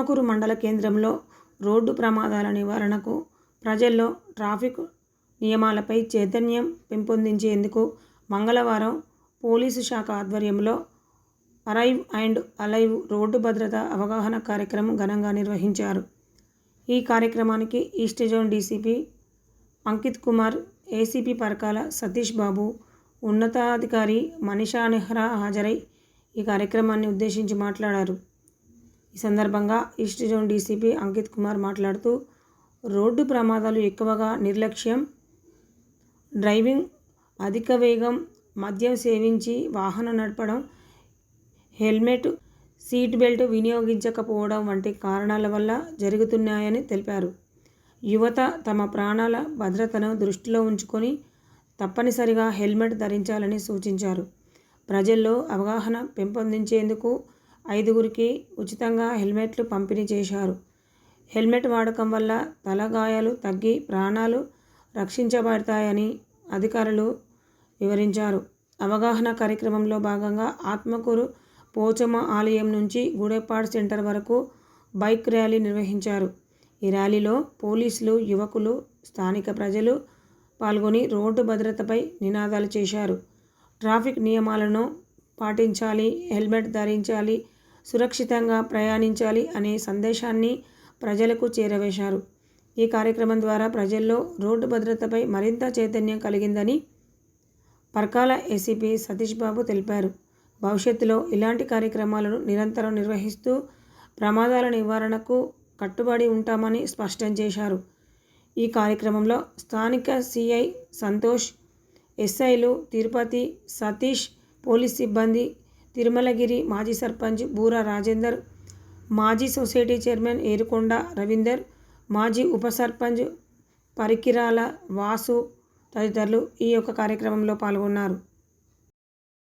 ఆత్మకూరు మండల కేంద్రంలో రోడ్డు ప్రమాదాల నివారణకు ప్రజల్లో ట్రాఫిక్ నియమాలపై చైతన్యం పెంపొందించేందుకు మంగళవారం పోలీసు శాఖ ఆధ్వర్యంలో అరైవ్ అండ్ అలైవ్ రోడ్డు భద్రత అవగాహన కార్యక్రమం ఘనంగా నిర్వహించారు. ఈ కార్యక్రమానికి east zone DCP Ankit Kumar, ACP Parakala Satish Babu, ఉన్నతాధికారి మనీషా నెహ్రా హాజరై ఈ కార్యక్రమాన్ని ఉద్దేశించి మాట్లాడారు. ఈ సందర్భంగా east zone DCP Ankit Kumar మాట్లాడుతూ, రోడ్డు ప్రమాదాలు ఎక్కువగా నిర్లక్ష్యం, డ్రైవింగ్, అధిక వేగం, మద్యం సేవించి వాహనం నడపడం, హెల్మెట్, సీట్ బెల్ట్ వినియోగించకపోవడం వంటి కారణాల వల్ల జరుగుతున్నాయని తెలిపారు. యువత తమ ప్రాణాల భద్రతను దృష్టిలో ఉంచుకొని తప్పనిసరిగా హెల్మెట్ ధరించాలని సూచించారు. ప్రజల్లో అవగాహన పెంపొందించేందుకు 5గురికి ఉచితంగా హెల్మెట్లు పంపిణీ చేశారు. హెల్మెట్ వాడకం వల్ల తలగాయాలు తగ్గి ప్రాణాలు రక్షించబడతాయని అధికారులు వివరించారు. అవగాహన కార్యక్రమంలో భాగంగా ఆత్మకూరు పోచమ్మ ఆలయం నుంచి గూడెపాడ్ సెంటర్ వరకు బైక్ ర్యాలీ నిర్వహించారు. ఈ ర్యాలీలో పోలీసులు, యువకులు, స్థానిక ప్రజలు పాల్గొని రోడ్డు భద్రతపై నినాదాలు చేశారు. ట్రాఫిక్ నియమాలను పాటించాలి, హెల్మెట్ ధరించాలి, సురక్షితంగా ప్రయాణించాలి అనే సందేశాన్ని ప్రజలకు చేరవేశారు. ఈ కార్యక్రమం ద్వారా ప్రజల్లో రోడ్డు భద్రతపై మరింత చైతన్యం కలిగిందని పరకాల ఏసీపీ సతీష్ బాబు తెలిపారు. భవిష్యత్తులో ఇలాంటి కార్యక్రమాలను నిరంతరం నిర్వహిస్తూ ప్రమాదాల నివారణకు కట్టుబడి ఉంటామని స్పష్టం చేశారు. ఈ కార్యక్రమంలో స్థానిక సీఐ సంతోష్, ఎస్ఐలు తిరుపతి, సతీష్, పోలీస్ సిబ్బంది, తిరుమలగిరి మాజీ సర్పంచ్ బూరా రాజేందర్, మాజీ సొసైటీ చైర్మన్ ఏరుకొండ రవీందర్, మాజీ ఉప సర్పంచ్ పరికిరాల వాసు తదితరులు ఈ యొక్క కార్యక్రమంలో పాల్గొన్నారు.